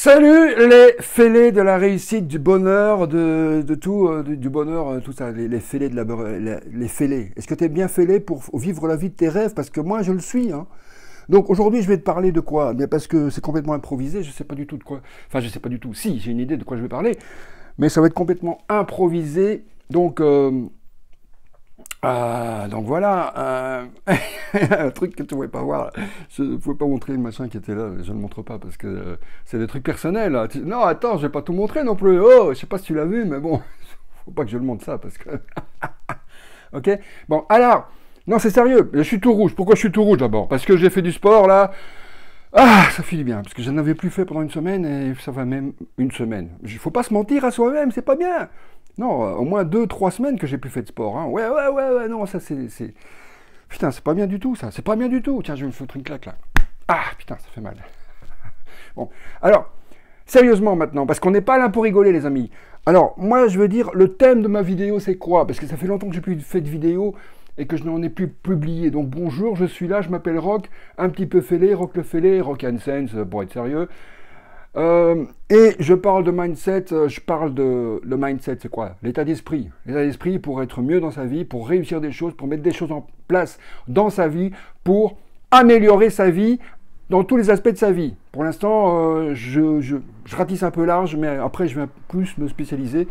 Salut les fêlés de la réussite, du bonheur, de tout, du bonheur, tout ça, les fêlés de les fêlés. Est-ce que tu es bien fêlé pour vivre la vie de tes rêves? Parce que moi, je le suis. Hein. Donc aujourd'hui, je vais te parler de quoi? Bien parce que c'est complètement improvisé, je sais pas du tout de quoi. Enfin, je sais pas du tout. Si, j'ai une idée de quoi je vais parler, mais ça va être complètement improvisé. Donc voilà, un truc que tu ne pouvais pas voir. Je ne pouvais pas montrer le machin qui était là, je ne le montre pas parce que c'est des trucs personnels. Là. Non, attends, je vais pas tout montrer non plus. Oh, je sais pas si tu l'as vu, mais bon, faut pas que je le montre ça parce que. Ok. Bon, alors, non, c'est sérieux. Je suis tout rouge. Pourquoi je suis tout rouge d'abord? Parce que j'ai fait du sport là. Ah, ça fait du bien parce que je n'avais plus fait pendant une semaine et ça va même une semaine. Il faut pas se mentir à soi-même, c'est pas bien. Non, au moins 2-3 semaines que j'ai plus fait de sport. Hein. Ouais, non, ça c'est... Putain, c'est pas bien du tout, ça. C'est pas bien du tout. Tiens, je vais me foutre une claque, là. Ah, putain, ça fait mal. Bon, alors, sérieusement maintenant, parce qu'on n'est pas là pour rigoler, les amis. Alors, moi, je veux dire, le thème de ma vidéo, c'est quoi? Parce que ça fait longtemps que j'ai plus fait de vidéo et que je n'en ai plus publié. Donc, bonjour, je suis là, je m'appelle Rock, un petit peu fêlé, Rock le fêlé, Rock and Sense, pour être sérieux. Et je parle de mindset, le mindset, c'est quoi? L'état d'esprit. L'état d'esprit pour être mieux dans sa vie, pour réussir des choses, pour mettre des choses en place dans sa vie, pour améliorer sa vie dans tous les aspects de sa vie. Pour l'instant, je ratisse un peu large, mais après je vais plus me spécialiser.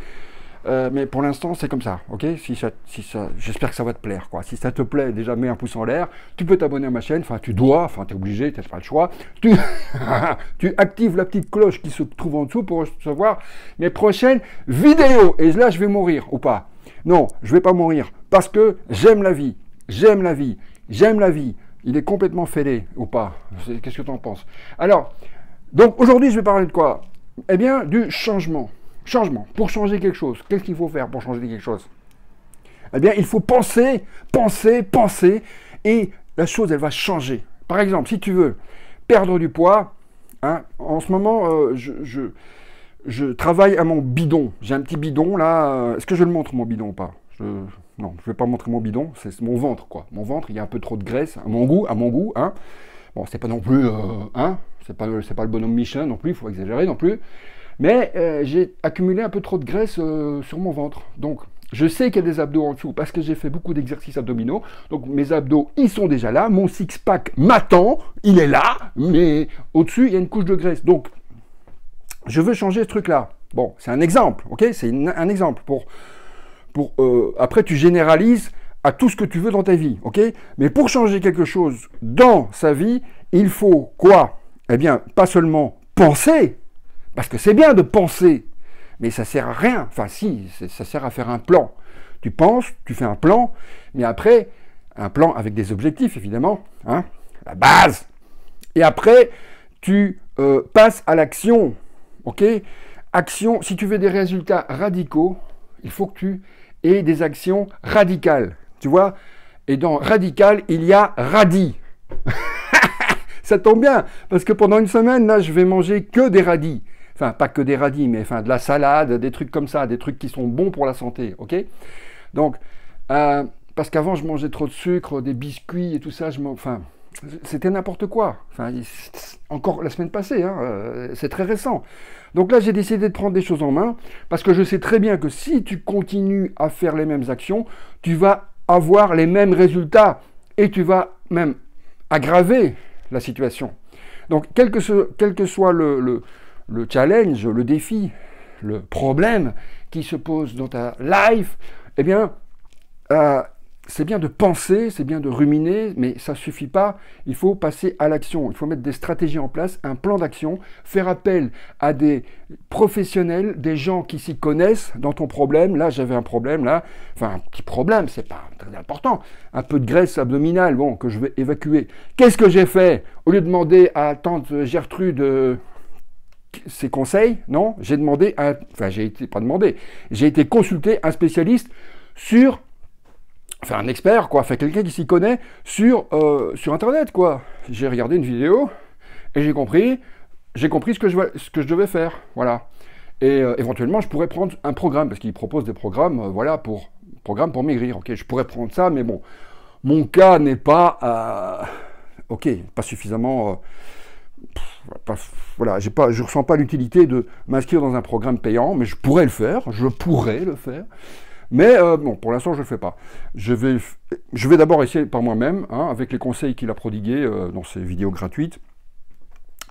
Mais pour l'instant, c'est comme ça, ok? J'espère que ça va te plaire, quoi. Si ça te plaît, déjà mets un pouce en l'air. Tu peux t'abonner à ma chaîne, enfin tu dois, enfin t'es obligé, t'as pas le choix. Tu actives la petite cloche qui se trouve en dessous pour recevoir mes prochaines vidéos. Et là, je vais mourir ou pas? Non, je vais pas mourir parce que j'aime la vie, j'aime la vie, j'aime la vie. Il est complètement fêlé ou pas? Qu'est-ce que tu en penses? Alors, donc aujourd'hui, je vais parler de quoi? Eh bien, du changement. Changement. Pour changer quelque chose, qu'est-ce qu'il faut faire pour changer quelque chose? Eh bien, il faut penser, et la chose, elle va changer. Par exemple, si tu veux perdre du poids, hein, en ce moment, je travaille à mon bidon. J'ai un petit bidon, là. Est-ce que je le montre, mon bidon, ou pas? Non, je ne vais pas montrer mon bidon, c'est mon ventre, quoi. Mon ventre, il y a un peu trop de graisse, à mon goût, hein. Bon, c'est pas non plus, hein, c'est pas le bonhomme Michelin non plus, il faut exagérer non plus. Mais j'ai accumulé un peu trop de graisse sur mon ventre. Donc, je sais qu'il y a des abdos en dessous parce que j'ai fait beaucoup d'exercices abdominaux. Donc, mes abdos, ils sont déjà là. Mon six-pack m'attend, il est là. Mais au-dessus, il y a une couche de graisse. Donc, je veux changer ce truc-là. Bon, c'est un exemple, ok? C'est un exemple. Après, tu généralises à tout ce que tu veux dans ta vie, ok? Mais pour changer quelque chose dans sa vie, il faut quoi? Eh bien, pas seulement penser, parce que c'est bien de penser, mais ça sert à rien. Enfin si, ça sert à faire un plan. Tu penses, tu fais un plan, mais après, un plan avec des objectifs, évidemment, hein, la base. Et après, tu passes à l'action, ok? Action, si tu veux des résultats radicaux, il faut que tu aies des actions radicales, tu vois? Et dans radical, il y a radis. Ça tombe bien, parce que pendant une semaine, là, je vais manger que des radis. Enfin, pas que des radis, mais enfin, de la salade, des trucs comme ça, des trucs qui sont bons pour la santé, ok? Donc, parce qu'avant, je mangeais trop de sucre, des biscuits et tout ça, enfin, c'était n'importe quoi. Enfin, encore la semaine passée, hein, c'est très récent. Donc là, j'ai décidé de prendre des choses en main, parce que je sais très bien que si tu continues à faire les mêmes actions, tu vas avoir les mêmes résultats, et tu vas même aggraver la situation. Donc, quel que soit le challenge, le défi, le problème qui se pose dans ta life, eh bien, c'est bien de penser, c'est bien de ruminer, mais ça ne suffit pas. Il faut passer à l'action. Il faut mettre des stratégies en place, un plan d'action, faire appel à des professionnels, des gens qui s'y connaissent dans ton problème. Là, j'avais un problème, là. Enfin, un petit problème, c'est pas très important. Un peu de graisse abdominale, bon, que je vais évacuer. Qu'est-ce que j'ai fait? Au lieu de demander à tante Gertrude ses conseils, non, j'ai demandé, j'ai été consulter un spécialiste un expert, quoi, quelqu'un qui s'y connaît sur Internet, quoi. J'ai regardé une vidéo et j'ai compris ce que je devais faire, voilà. Et éventuellement, je pourrais prendre un programme, parce qu'il propose des programmes, programme pour maigrir, ok, je pourrais prendre ça, mais bon, mon cas n'est pas, ok, pas suffisamment, voilà, je ressens pas l'utilité de m'inscrire dans un programme payant, mais je pourrais le faire, mais bon, pour l'instant, je ne le fais pas. Je vais d'abord essayer par moi-même, hein, avec les conseils qu'il a prodigués dans ces vidéos gratuites.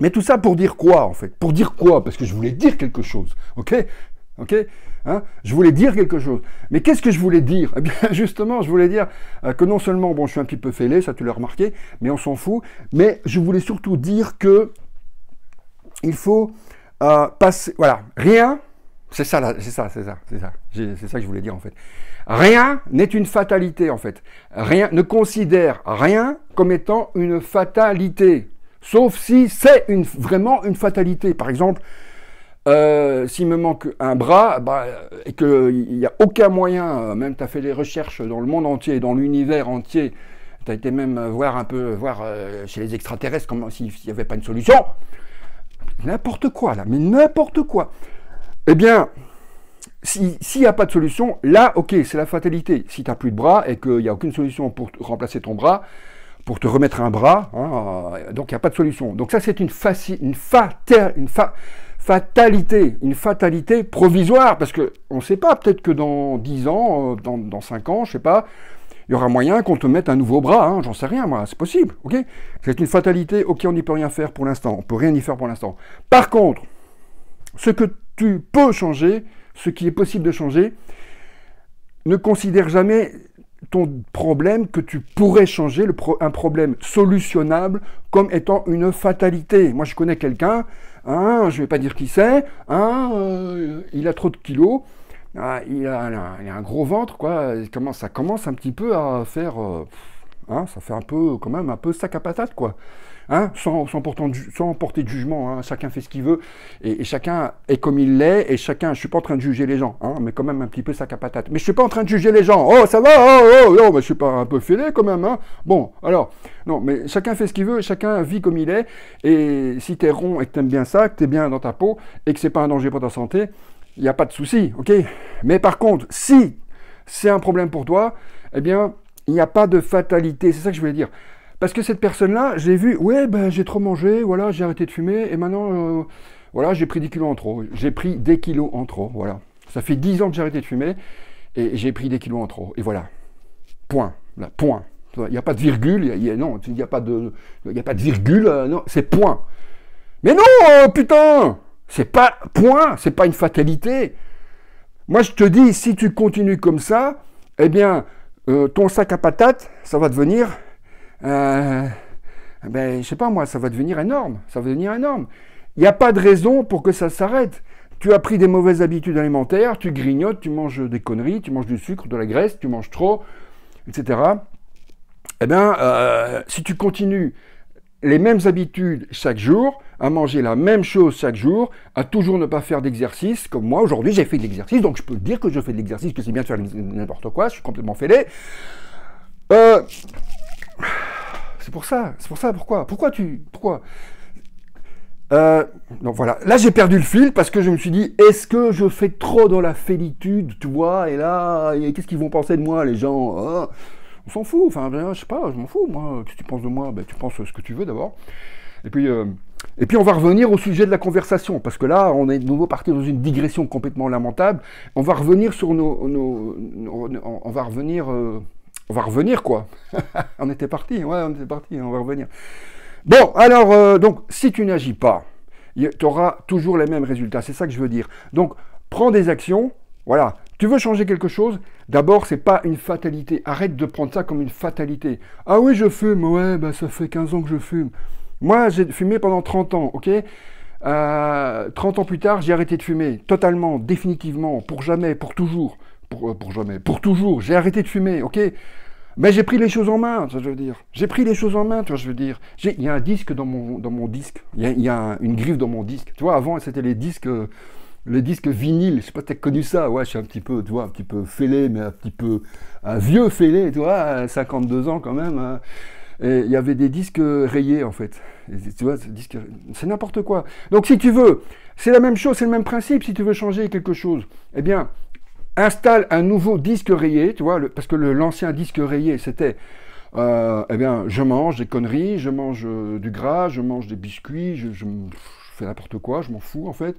Mais tout ça pour dire quoi, en fait? Pour dire quoi? Parce que je voulais dire quelque chose, ok? Ok, hein, je voulais dire quelque chose. Mais qu'est-ce que je voulais dire? Eh bien, justement, je voulais dire que non seulement, bon, je suis un petit peu fêlé, ça tu l'as remarqué, mais on s'en fout. Mais je voulais surtout dire que il faut passer, voilà, rien, c'est ça que je voulais dire en fait. Rien n'est une fatalité en fait. Rien, ne considère rien comme étant une fatalité, sauf si c'est vraiment une fatalité. Par exemple, s'il me manque un bras, et qu'il n'y a aucun moyen, même tu as fait des recherches dans le monde entier, dans l'univers entier, tu as été même voir chez les extraterrestres comme s'il n'y avait pas une solution, n'importe quoi là, mais n'importe quoi. Eh bien, s'il n'y a pas de solution, là, ok, c'est la fatalité. Si tu n'as plus de bras et qu'il n'y a aucune solution pour remplacer ton bras, pour te remettre un bras, hein, donc il n'y a pas de solution. Donc ça, c'est une fatalité provisoire, parce qu'on ne sait pas, peut-être que dans 10 ans, dans 5 ans, je ne sais pas, il y aura moyen qu'on te mette un nouveau bras, hein, j'en sais rien, moi, c'est possible, ok? C'est une fatalité, ok, on n'y peut rien faire pour l'instant, on ne peut rien y faire pour l'instant. Par contre, ce que tu peux changer, ce qui est possible de changer, ne considère jamais ton problème que tu pourrais changer, un problème solutionnable, comme étant une fatalité. Moi, je connais quelqu'un, hein, je ne vais pas dire qui c'est, hein, il a trop de kilos, il a un gros ventre, quoi. Ça commence un petit peu à faire, hein, ça fait un peu, quand même, un peu sac à patate, quoi. Hein, sans porter de jugement, hein, chacun fait ce qu'il veut, et chacun est comme il l'est, et chacun, je ne suis pas en train de juger les gens, hein, mais quand même un petit peu sac à patate. Mais je ne suis pas en train de juger les gens, oh ça va, oh, mais je suis pas un peu fêlé quand même, hein. Bon, alors, non, mais chacun fait ce qu'il veut, chacun vit comme il est, et si tu es rond et que tu aimes bien ça, que tu es bien dans ta peau, et que c'est pas un danger pour ta santé, il n'y a pas de souci, ok? Mais par contre, si c'est un problème pour toi, eh bien, il n'y a pas de fatalité, c'est ça que je voulais dire. Parce que cette personne-là, j'ai vu, ouais, ben j'ai trop mangé, voilà, j'ai arrêté de fumer, et maintenant, voilà, j'ai pris 10 kilos en trop. J'ai pris des kilos en trop, voilà. Ça fait 10 ans que j'ai arrêté de fumer, et j'ai pris des kilos en trop. Et voilà. Point. Là, point. Il n'y a pas de virgule, non, il n'y a pas de virgule, non, c'est point. Mais non, putain! C'est pas point, c'est pas une fatalité. Moi, je te dis, si tu continues comme ça, eh bien, ton sac à patates, ça va devenir... je sais pas moi, ça va devenir énorme, Il n'y a pas de raison pour que ça s'arrête. Tu as pris des mauvaises habitudes alimentaires, tu grignotes, tu manges des conneries, tu manges du sucre, de la graisse, tu manges trop, etc. Eh bien, si tu continues les mêmes habitudes chaque jour, à manger la même chose chaque jour, à toujours ne pas faire d'exercice, comme moi, aujourd'hui j'ai fait de l'exercice, donc je peux dire que je fais de l'exercice, que c'est bien de faire n'importe quoi, je suis complètement fêlé. C'est pour ça, pourquoi donc voilà, là j'ai perdu le fil parce que je me suis dit, est-ce que je fais trop dans la félitude, tu vois, et là, qu'est-ce qu'ils vont penser de moi, les gens, oh, on s'en fout, enfin, je sais pas, je m'en fous, moi, qu'est-ce que tu penses de moi, ben, tu penses ce que tu veux d'abord, et puis on va revenir au sujet de la conversation, parce que là, on est de nouveau parti dans une digression complètement lamentable, on va revenir sur on va revenir quoi. On était parti, on va revenir. Bon, alors, donc, si tu n'agis pas, tu auras toujours les mêmes résultats, c'est ça que je veux dire. Donc, prends des actions, voilà. Tu veux changer quelque chose, d'abord, c'est pas une fatalité. Arrête de prendre ça comme une fatalité. Ah oui, je fume, ouais, bah, ça fait 15 ans que je fume. Moi, j'ai fumé pendant 30 ans, ok 30 ans plus tard, j'ai arrêté de fumer, totalement, définitivement, pour jamais, pour toujours. Pour toujours, j'ai arrêté de fumer, ok? Mais j'ai pris les choses en main, ça je veux dire. J'ai pris les choses en main, tu vois, je veux dire. Il y a un disque dans mon disque. Il y a une griffe dans mon disque. Tu vois, avant, c'était les disques vinyles. Je sais pas si tu as connu ça. Ouais, je suis un petit peu, tu vois, un petit peu fêlé, mais un vieux fêlé, tu vois, 52 ans quand même. Hein. Et il y avait des disques rayés, en fait. Et, tu vois, c'est n'importe quoi. Donc, si tu veux, c'est la même chose, c'est le même principe. Si tu veux changer quelque chose, eh bien, installe un nouveau disque rayé, tu vois, parce que l'ancien disque rayé, c'était eh bien, je mange des conneries, je mange du gras, je mange des biscuits, je fais n'importe quoi, je m'en fous en fait.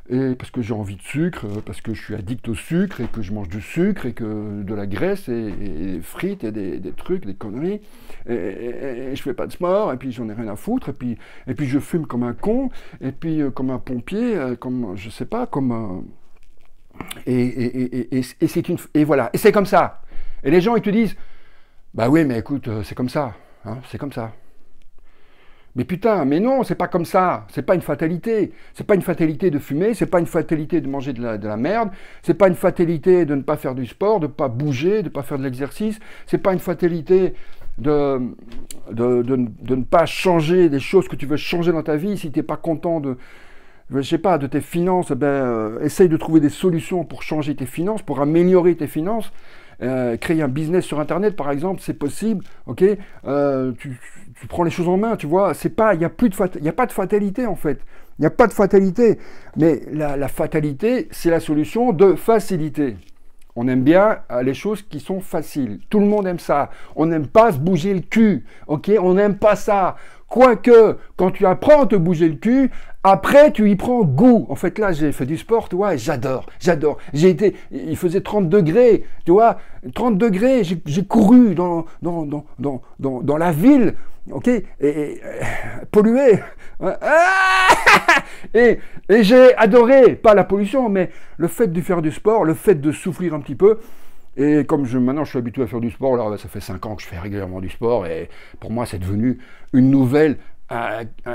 Et parce que j'ai envie de sucre, parce que je suis addict au sucre, et que je mange du sucre, et que de la graisse, et des frites, et des trucs, des conneries, et je fais pas de sport, et puis j'en ai rien à foutre, et puis je fume comme un con, et puis comme un pompier, comme, je sais pas, comme... et voilà, et c'est comme ça. Et les gens, ils te disent, bah oui, mais écoute, c'est comme ça, hein, c'est comme ça. Mais putain, mais non, c'est pas comme ça. C'est pas une fatalité. C'est pas une fatalité de fumer, c'est pas une fatalité de manger de la merde, c'est pas une fatalité de ne pas faire du sport, de ne pas bouger, de ne pas faire de l'exercice, c'est pas une fatalité de ne pas changer des choses que tu veux changer dans ta vie. Si tu n'es pas content de, je sais pas, de tes finances, essaye de trouver des solutions pour changer tes finances, pour améliorer tes finances. Créer un business sur Internet, par exemple, c'est possible, ok, tu prends les choses en main, tu vois, c'est pas, il n'y a pas de fatalité, en fait, il n'y a pas de fatalité, mais la fatalité, c'est la solution de facilité. On aime bien les choses qui sont faciles, tout le monde aime ça, on n'aime pas se bouger le cul, ok, on n'aime pas ça, quoique, quand tu apprends à te bouger le cul, après, tu y prends goût. En fait, là, j'ai fait du sport, tu vois, et j'adore. Il faisait 30 degrés, tu vois, 30 degrés, j'ai couru dans la ville, ok, et pollué. Et j'ai adoré, pas la pollution, mais le fait de faire du sport, le fait de souffrir un petit peu. Et comme maintenant je suis habitué à faire du sport, là, ça fait 5 ans que je fais régulièrement du sport, et pour moi, c'est devenu une nouvelle...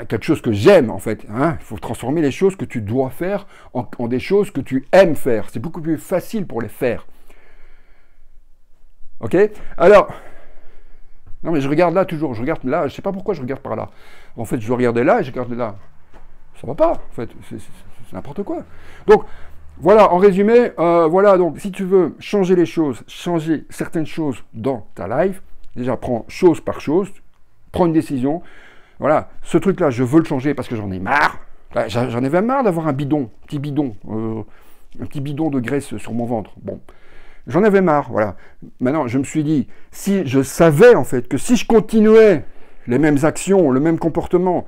quelque chose que j'aime en fait, hein. Il faut transformer les choses que tu dois faire en des choses que tu aimes faire, c'est beaucoup plus facile pour les faire, ok. Alors, non mais je regarde là toujours, je regarde là, je sais pas pourquoi je regarde par là, en fait je dois regarder là et je regarde là, ça va pas en fait, c'est n'importe quoi. Donc voilà, en résumé, voilà, donc si tu veux changer les choses, changer certaines choses dans ta life, déjà prends chose par chose, prends une décision. Voilà, ce truc-là, je veux le changer parce que j'en ai marre. J'en avais marre d'avoir un petit bidon de graisse sur mon ventre. Bon, j'en avais marre, voilà. Maintenant, je me suis dit, si je savais en fait que si je continuais les mêmes actions, le même comportement,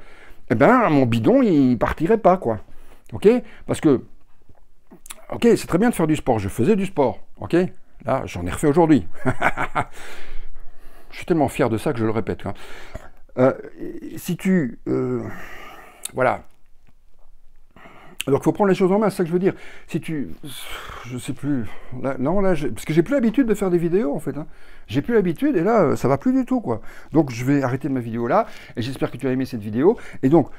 eh ben, mon bidon, il partirait pas, quoi. Ok? Parce que, ok, c'est très bien de faire du sport. Je faisais du sport, ok? Là, j'en ai refait aujourd'hui. Je suis tellement fier de ça que je le répète, hein. Si tu... voilà. Alors il faut prendre les choses en main, c'est ça que je veux dire. Si tu... Je sais plus... Là, non, là... Parce que j'ai plus l'habitude de faire des vidéos, en fait. Hein. J'ai plus l'habitude, et là, ça va plus du tout, quoi. Donc je vais arrêter ma vidéo là, et j'espère que tu as aimé cette vidéo. Et donc,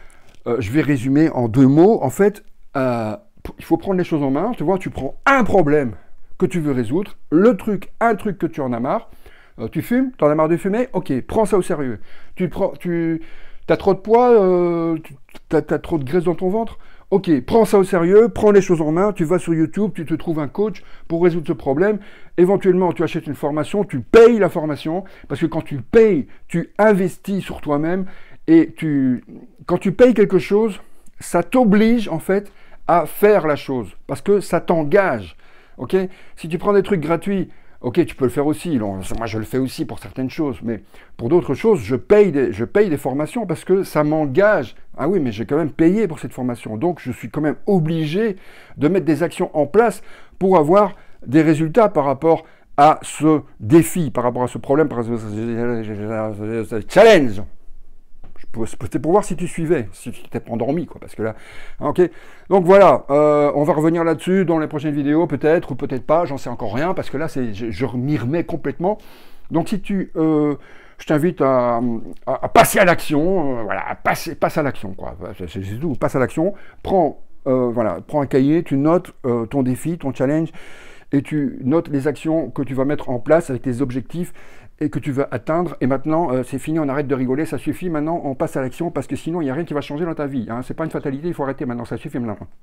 je vais résumer en 2 mots. En fait, il faut prendre les choses en main. Tu vois, tu prends un problème que tu veux résoudre, un truc que tu en as marre. Tu fumes, t'en as marre de fumer, ok, prends ça au sérieux. T'as trop de poids, t'as trop de graisse dans ton ventre, ok, prends ça au sérieux, prends les choses en main, tu vas sur YouTube, tu te trouves un coach pour résoudre ce problème, éventuellement tu achètes une formation, tu payes la formation, parce que quand tu payes, tu investis sur toi-même, et quand tu payes quelque chose, ça t'oblige en fait à faire la chose, parce que ça t'engage, ok. Si tu prends des trucs gratuits, ok, tu peux le faire aussi, moi je le fais aussi pour certaines choses, mais pour d'autres choses, je paye des formations parce que ça m'engage. Ah oui, mais j'ai quand même payé pour cette formation, donc je suis quand même obligé de mettre des actions en place pour avoir des résultats par rapport à ce défi, par rapport à ce problème, par rapport à ce challenge. C'était pour voir si tu suivais, si tu t'es pas endormi, quoi, parce que là, ok. Donc voilà, on va revenir là-dessus dans les prochaines vidéos, peut-être ou peut-être pas, j'en sais encore rien, parce que là, je m'y remets complètement. Donc si je t'invite à passer à l'action, voilà, passe à l'action, quoi. C'est tout, passe à l'action. Prends un cahier, tu notes ton défi, ton challenge, et tu notes les actions que tu vas mettre en place avec tes objectifs et que tu veux atteindre. Et maintenant, c'est fini, on arrête de rigoler, ça suffit. Maintenant, on passe à l'action parce que sinon, il n'y a rien qui va changer dans ta vie. Hein. C'est pas une fatalité, il faut arrêter maintenant, ça suffit maintenant.